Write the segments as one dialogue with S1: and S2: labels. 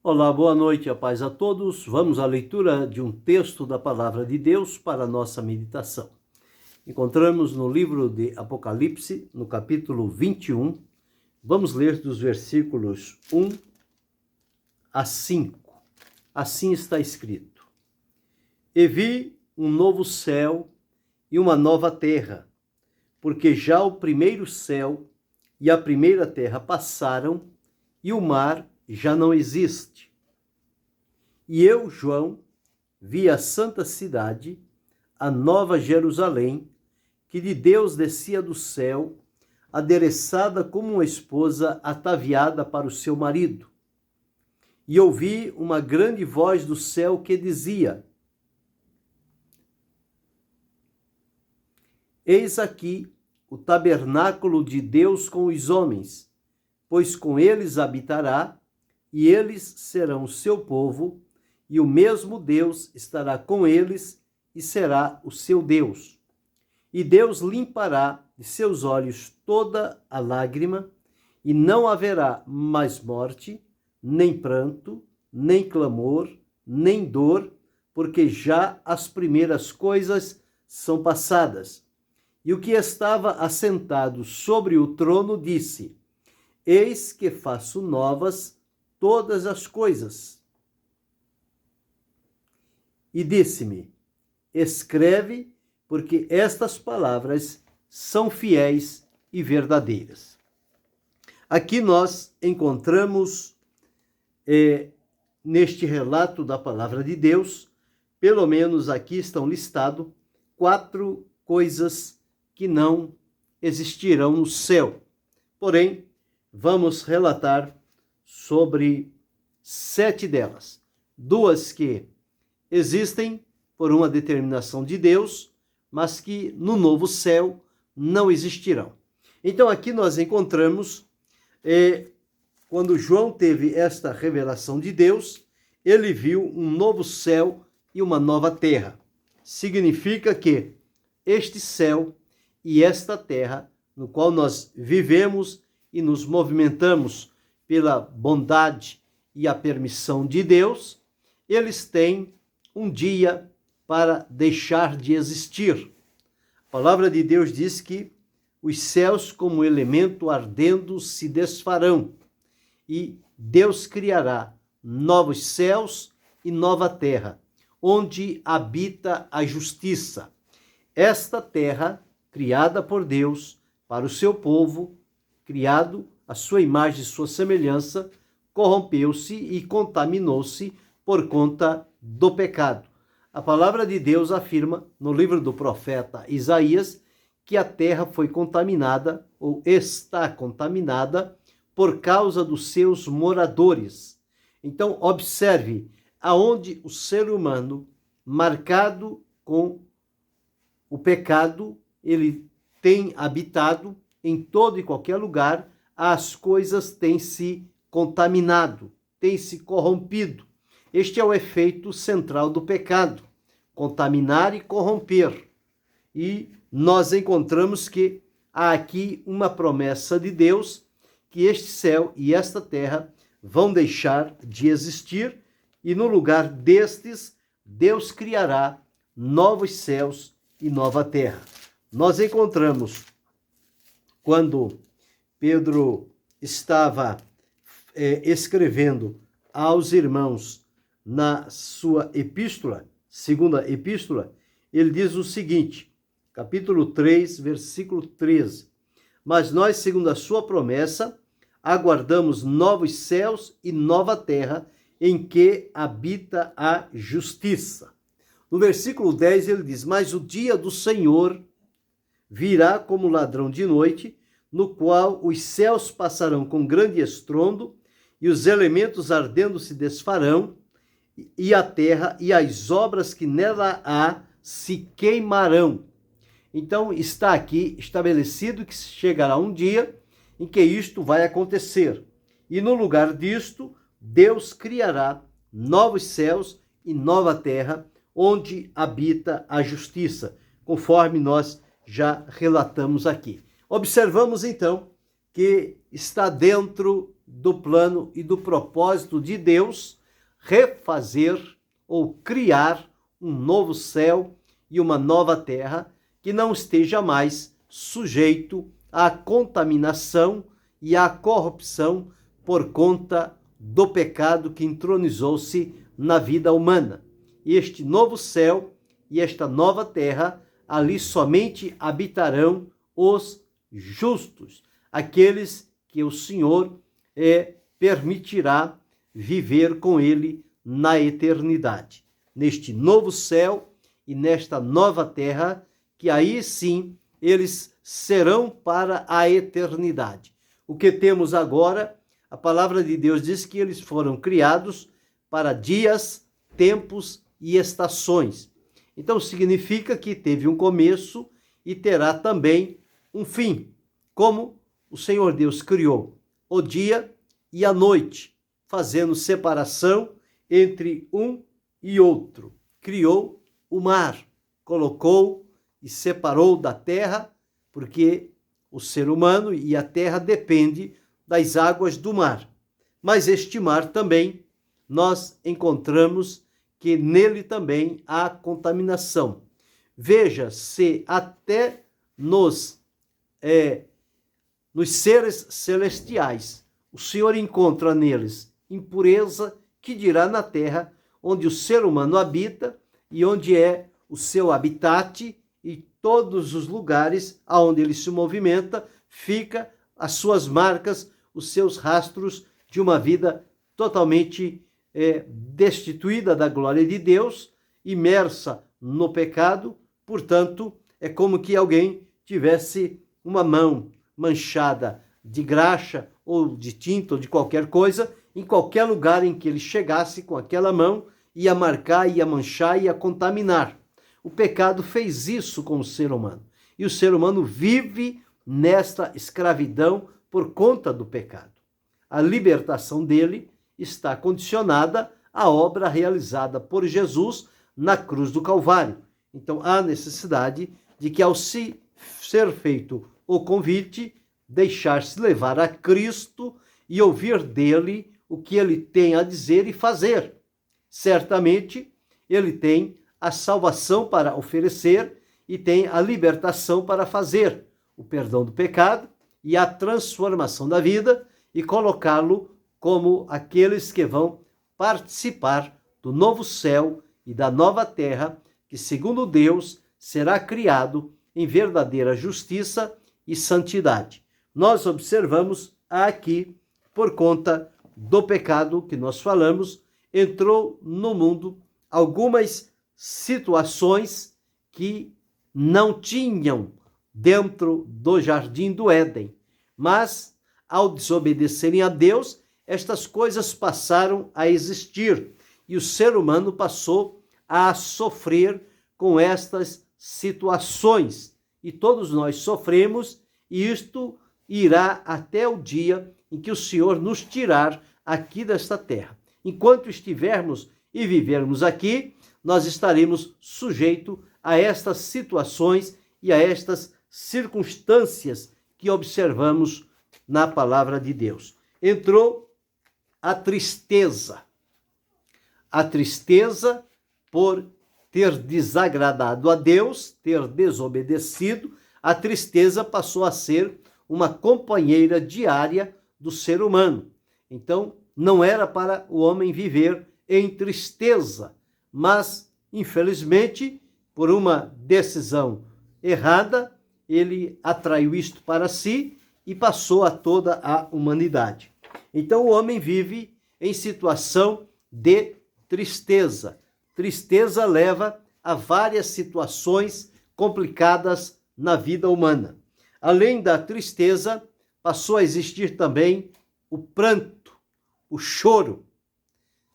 S1: Olá, boa noite, a paz a todos. Vamos à leitura de um texto da Palavra de Deus para a nossa meditação. Encontramos no livro de Apocalipse, no capítulo 21. Vamos ler dos versículos 1 a 5. Assim está escrito: E vi um novo céu e uma nova terra, porque já o primeiro céu e a primeira terra passaram, e o mar já não existe. E eu, João, vi a santa cidade, a nova Jerusalém, que de Deus descia do céu, adereçada como uma esposa ataviada para o seu marido. E ouvi uma grande voz do céu que dizia: Eis aqui o tabernáculo de Deus com os homens, pois com eles habitará, e eles serão o seu povo, e o mesmo Deus estará com eles e será o seu Deus. E Deus limpará de seus olhos toda a lágrima, e não haverá mais morte, nem pranto, nem clamor, nem dor, porque já as primeiras coisas são passadas. E o que estava assentado sobre o trono disse: Eis que faço novas todas as coisas. E disse-me: Escreve, porque estas palavras são fiéis e verdadeiras. Aqui nós encontramos, neste relato da palavra de Deus, pelo menos aqui estão listadas 4 coisas que não existirão no céu. Porém, vamos relatar sobre 7 delas. 2 que existem por uma determinação de Deus, mas que no novo céu não existirão. Então aqui nós encontramos, quando João teve esta revelação de Deus, ele viu um novo céu e uma nova terra. Significa que este céu e esta terra, no qual nós vivemos e nos movimentamos pela bondade e a permissão de Deus, eles têm um dia para deixar de existir. A palavra de Deus diz que os céus, como elemento ardendo, se desfarão, e Deus criará novos céus e nova terra, onde habita a justiça. Esta terra, criada por Deus para o seu povo, criado à sua imagem e sua semelhança, corrompeu-se e contaminou-se por conta do pecado. A palavra de Deus afirma no livro do profeta Isaías que a terra foi contaminada ou está contaminada por causa dos seus moradores. Então, observe aonde o ser humano, marcado com o pecado, ele tem habitado em todo e qualquer lugar, as coisas têm se contaminado, têm se corrompido. Este é o efeito central do pecado: contaminar e corromper. E nós encontramos que há aqui uma promessa de Deus, que este céu e esta terra vão deixar de existir, e no lugar destes, Deus criará novos céus e nova terra. Nós encontramos, quando Pedro estava escrevendo aos irmãos na sua epístola, segunda epístola, ele diz o seguinte, capítulo 3, versículo 13: Mas nós, segundo a sua promessa, aguardamos novos céus e nova terra, em que habita a justiça. No versículo 10 ele diz: Mas o dia do Senhor virá como ladrão de noite, no qual os céus passarão com grande estrondo, e os elementos ardendo se desfarão, e a terra e as obras que nela há se queimarão. Então está aqui estabelecido que chegará um dia em que isto vai acontecer. E no lugar disto, Deus criará novos céus e nova terra, onde habita a justiça, conforme nós já relatamos aqui. Observamos então que está dentro do plano e do propósito de Deus refazer ou criar um novo céu e uma nova terra que não esteja mais sujeito à contaminação e à corrupção por conta do pecado que entronizou-se na vida humana. E este novo céu e esta nova terra, ali somente habitarão os justos, aqueles que o Senhor permitirá viver com ele na eternidade. Neste novo céu e nesta nova terra, que aí sim eles serão para a eternidade. O que temos agora, a palavra de Deus diz que eles foram criados para dias, tempos e estações. Então significa que teve um começo e terá também um fim, como o Senhor Deus criou o dia e a noite, fazendo separação entre um e outro. Criou o mar, colocou e separou da terra, porque o ser humano e a terra dependem das águas do mar. Mas este mar também, nós encontramos que nele também há contaminação. Veja se até nos seres celestiais o Senhor encontra neles impureza, que dirá na terra, onde o ser humano habita e onde é o seu habitat, e todos os lugares aonde ele se movimenta, fica as suas marcas, os seus rastros de uma vida totalmente destituída da glória de Deus, imersa no pecado. Portanto, é como que alguém tivesse uma mão manchada de graxa ou de tinta ou de qualquer coisa, em qualquer lugar em que ele chegasse com aquela mão, ia marcar, ia manchar, ia contaminar. O pecado fez isso com o ser humano. E o ser humano vive nesta escravidão por conta do pecado. A libertação dele está condicionada à obra realizada por Jesus na cruz do Calvário. Então há necessidade de que, ao ser feito o convite, deixar-se levar a Cristo e ouvir dele o que ele tem a dizer e fazer. Certamente ele tem a salvação para oferecer e tem a libertação para fazer, o perdão do pecado e a transformação da vida, e colocá-lo como aqueles que vão participar do novo céu e da nova terra, que, segundo Deus, será criado em verdadeira justiça e santidade. Nós observamos aqui, por conta do pecado que nós falamos, entrou no mundo algumas situações que não tinham dentro do jardim do Éden, mas ao desobedecerem a Deus, estas coisas passaram a existir e o ser humano passou a sofrer com estas situações. E todos nós sofremos, e isto irá até o dia em que o Senhor nos tirar aqui desta terra. Enquanto estivermos e vivermos aqui, nós estaremos sujeitos a estas situações e a estas circunstâncias que observamos na palavra de Deus. Entrou a tristeza. A tristeza por ter desagradado a Deus, ter desobedecido. A tristeza passou a ser uma companheira diária do ser humano. Então, não era para o homem viver em tristeza, mas, infelizmente, por uma decisão errada, ele atraiu isto para si e passou a toda a humanidade. Então, o homem vive em situação de tristeza. Tristeza leva a várias situações complicadas na vida humana. Além da tristeza, passou a existir também o pranto, o choro.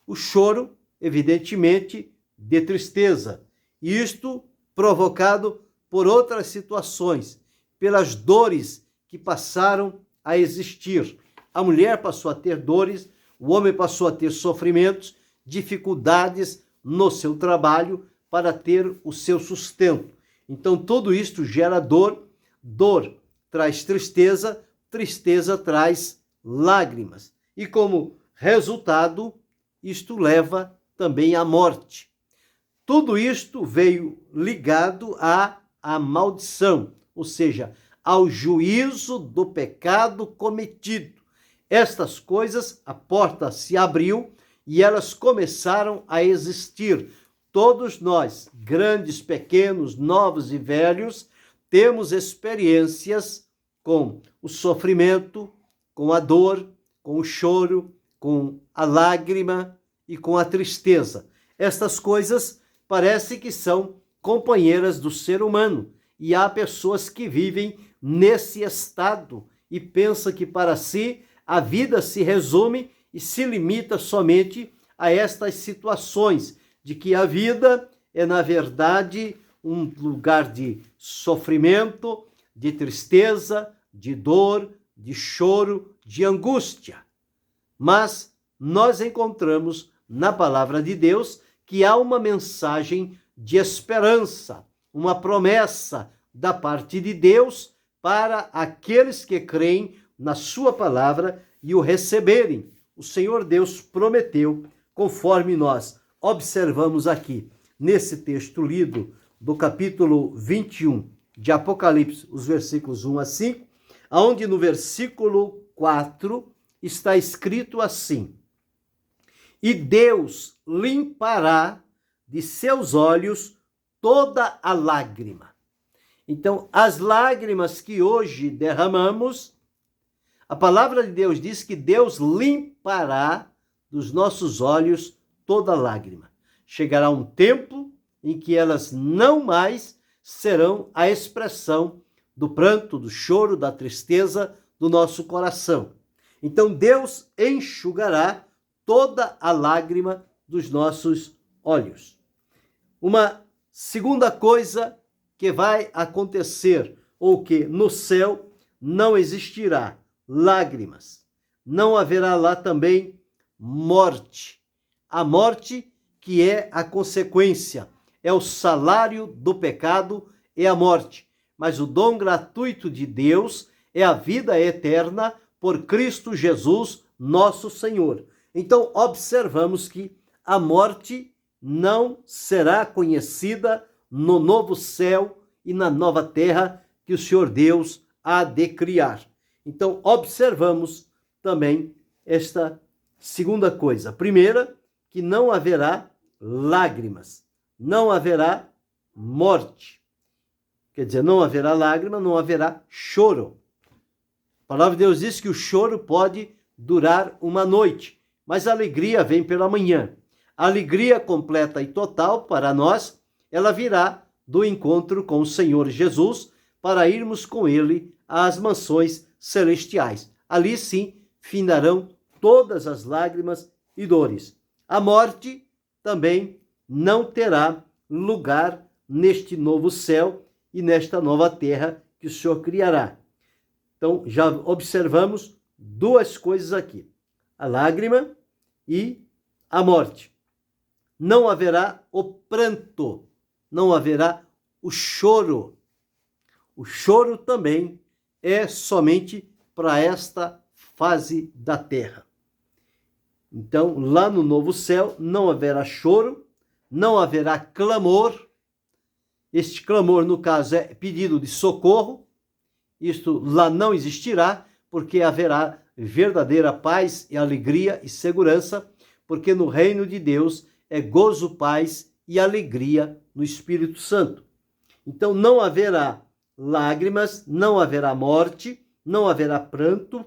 S1: O choro, evidentemente, de tristeza. E isto provocado por outras situações, pelas dores que passaram a existir. A mulher passou a ter dores, o homem passou a ter sofrimentos, dificuldades no seu trabalho para ter o seu sustento. Então, tudo isto gera dor, dor traz tristeza, tristeza traz lágrimas. e como resultado, isto leva também à morte. Tudo isto veio ligado à maldição, ou seja, ao juízo do pecado cometido. Estas coisas, a porta se abriu e elas começaram a existir. Todos nós, grandes, pequenos, novos e velhos, temos experiências com o sofrimento, com a dor, com o choro, com a lágrima e com a tristeza. Estas coisas parece que são companheiras do ser humano, e há pessoas que vivem nesse estado e pensam que para si a vida se resume e se limita somente a estas situações, de que a vida é, na verdade, um lugar de sofrimento, de tristeza, de dor, de choro, de angústia. Mas nós encontramos na palavra de Deus que há uma mensagem de esperança, uma promessa da parte de Deus para aqueles que creem na sua palavra e o receberem. O Senhor Deus prometeu, conforme nós observamos aqui nesse texto lido do capítulo 21 de Apocalipse, os versículos 1 a 5, onde no versículo 4 está escrito assim: e Deus limpará de seus olhos toda a lágrima. Então, as lágrimas que hoje derramamos, a palavra de Deus diz que Deus limpará dos nossos olhos toda lágrima. Chegará um tempo em que elas não mais serão a expressão do pranto, do choro, da tristeza do nosso coração. Então, Deus enxugará toda a lágrima dos nossos olhos. Uma segunda coisa que vai acontecer, ou que no céu não existirá lágrimas. Não haverá lá também morte. A morte que é a consequência, é o salário do pecado, é a morte. Mas o dom gratuito de Deus é a vida eterna por Cristo Jesus, nosso Senhor. Então, observamos que a morte não será conhecida no novo céu e na nova terra que o Senhor Deus há de criar. Então, observamos também esta segunda coisa. Primeira, que não haverá lágrimas, não haverá morte. Quer dizer, não haverá lágrima, não haverá choro. A palavra de Deus diz que o choro pode durar uma noite, mas a alegria vem pela manhã. A alegria completa e total para nós, ela virá do encontro com o Senhor Jesus, para irmos com ele às mansões celestiais. Ali sim, findarão todas as lágrimas e dores. A morte também não terá lugar neste novo céu e nesta nova terra que o Senhor criará. Então, já observamos duas coisas aqui: a lágrima e a morte. Não haverá o pranto, não haverá o choro. O choro também é somente para esta fase da terra. Então, lá no novo céu não haverá choro, não haverá clamor. Este clamor, no caso, é pedido de socorro. Isto lá não existirá, porque haverá verdadeira paz e alegria e segurança, porque no reino de Deus é gozo, paz e alegria no Espírito Santo. Então não haverá lágrimas, não haverá morte, não haverá pranto,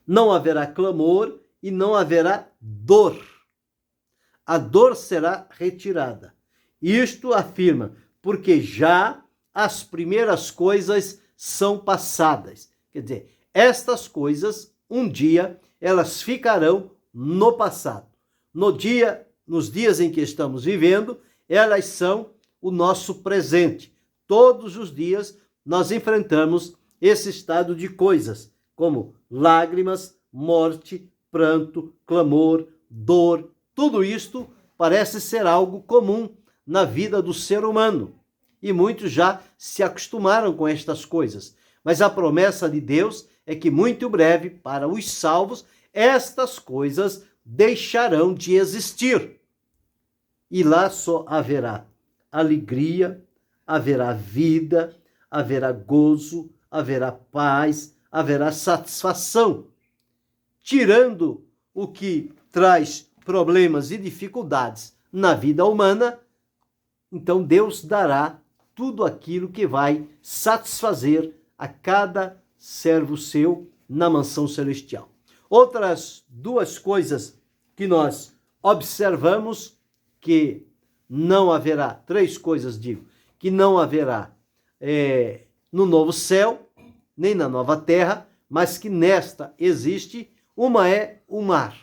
S1: não haverá clamor e não haverá dor. A dor será retirada. Isto afirma, porque já as primeiras coisas são passadas. Quer dizer, estas coisas, um dia, elas ficarão no passado. Nos dias em que estamos vivendo, elas são o nosso presente. Todos os dias nós enfrentamos esse estado de coisas, como lágrimas, morte, pranto, clamor, dor. Tudo isto parece ser algo comum na vida do ser humano. E muitos já se acostumaram com estas coisas. Mas a promessa de Deus é que muito breve, para os salvos, estas coisas deixarão de existir. E lá só haverá alegria, haverá vida, haverá gozo, haverá paz, haverá satisfação. Tirando o que traz problemas e dificuldades na vida humana, então Deus dará tudo aquilo que vai satisfazer a cada servo seu na mansão celestial. Outras duas coisas que nós observamos que não haverá, três coisas digo, que não haverá no novo céu, nem na nova terra, mas que nesta existe. Uma é o mar.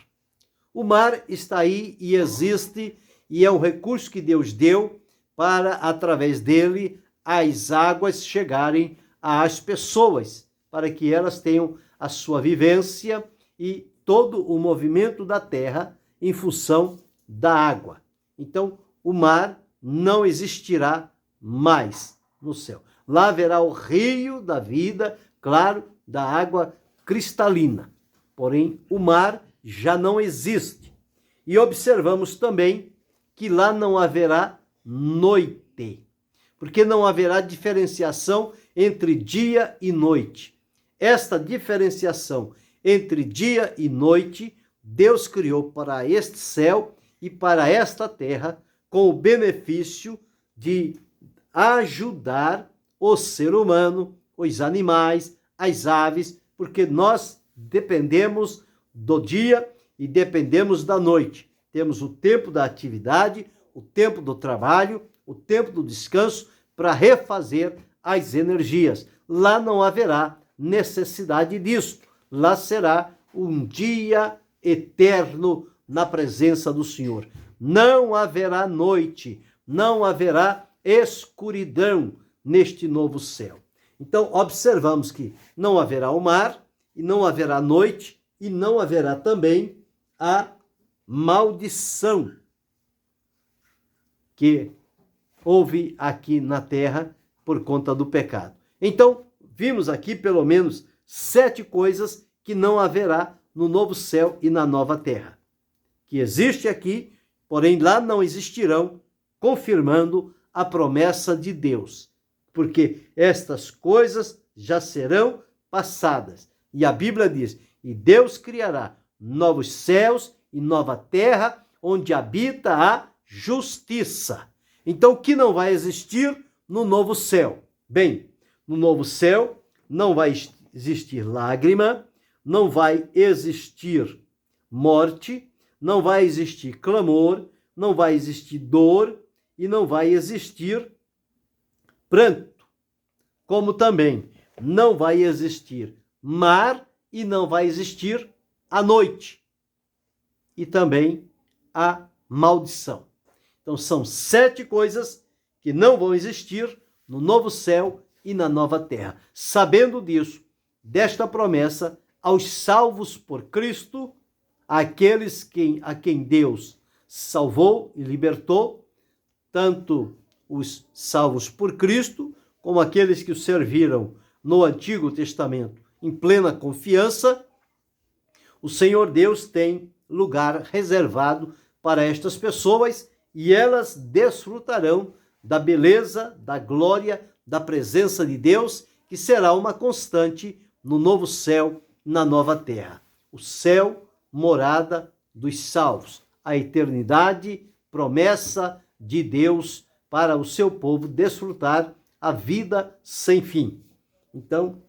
S1: O mar está aí e existe, e é um recurso que Deus deu para, através dele, as águas chegarem às pessoas, para que elas tenham a sua vivência e todo o movimento da terra em função da água. Então, o mar não existirá mais no céu. Lá haverá o rio da vida, claro, da água cristalina. Porém, o mar já não existe. E observamos também que lá não haverá noite, porque não haverá diferenciação entre dia e noite. Esta diferenciação entre dia e noite, Deus criou para este céu e para esta terra, com o benefício de ajudar o ser humano, os animais, as aves, porque nós dependemos do dia e dependemos da noite. Temos o tempo da atividade, o tempo do trabalho, o tempo do descanso para refazer as energias. Lá não haverá necessidade disso. Lá será um dia eterno na presença do Senhor. Não haverá noite, não haverá escuridão neste novo céu. Então, observamos que não haverá o mar, e não haverá noite, e não haverá também a maldição que houve aqui na terra por conta do pecado. Então, vimos aqui pelo menos 7 coisas que não haverá no novo céu e na nova terra. Que existe aqui, porém lá não existirão, confirmando a promessa de Deus. Porque estas coisas já serão passadas. E a Bíblia diz, e Deus criará novos céus e nova terra, onde habita a justiça. Então, o que não vai existir no novo céu? Bem, no novo céu não vai existir lágrima, não vai existir morte, não vai existir clamor, não vai existir dor e não vai existir pranto. Como também não vai existir mar e não vai existir a noite. E também a maldição. Então são 7 coisas que não vão existir no novo céu e na nova terra. Sabendo disso, desta promessa, aos salvos por Cristo, aqueles a quem Deus salvou e libertou, tanto os salvos por Cristo, como aqueles que o serviram no Antigo Testamento em plena confiança, o Senhor Deus tem lugar reservado para estas pessoas e elas desfrutarão da beleza, da glória, da presença de Deus, que será uma constante no novo céu, na nova terra. O céu, morada dos salvos. A eternidade, promessa de Deus para o seu povo desfrutar a vida sem fim. Então,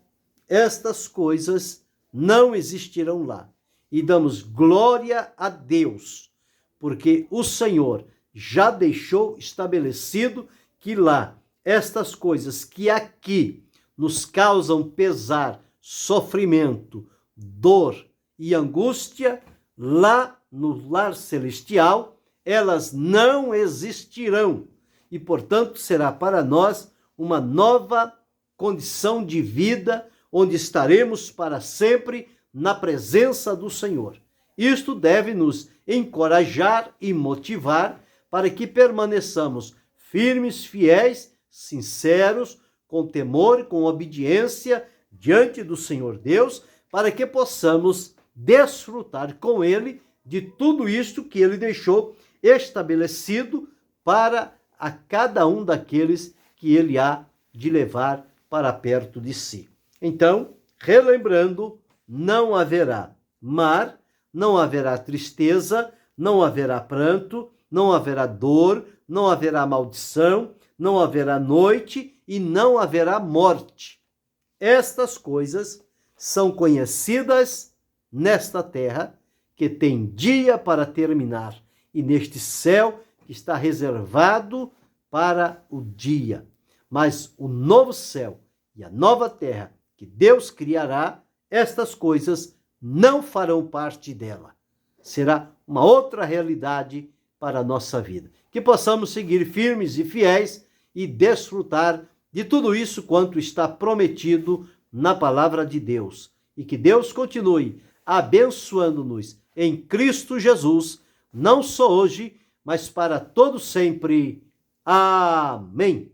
S1: estas coisas não existirão lá. E damos glória a Deus, porque o Senhor já deixou estabelecido que lá, estas coisas que aqui nos causam pesar, sofrimento, dor e angústia, lá no lar celestial, elas não existirão. E, portanto, será para nós uma nova condição de vida, onde estaremos para sempre na presença do Senhor. Isto deve nos encorajar e motivar para que permaneçamos firmes, fiéis, sinceros, com temor, com obediência diante do Senhor Deus, para que possamos desfrutar com ele de tudo isso que ele deixou estabelecido para a cada um daqueles que ele há de levar para perto de si. Então, relembrando, não haverá mar, não haverá tristeza, não haverá pranto, não haverá dor, não haverá maldição, não haverá noite e não haverá morte. Estas coisas são conhecidas nesta terra, que tem dia para terminar, e neste céu que está reservado para o dia. Mas o novo céu e a nova terra que Deus criará, estas coisas não farão parte dela. Será uma outra realidade para a nossa vida. Que possamos seguir firmes e fiéis e desfrutar de tudo isso quanto está prometido na palavra de Deus. E que Deus continue abençoando-nos em Cristo Jesus, não só hoje, mas para todo sempre. Amém.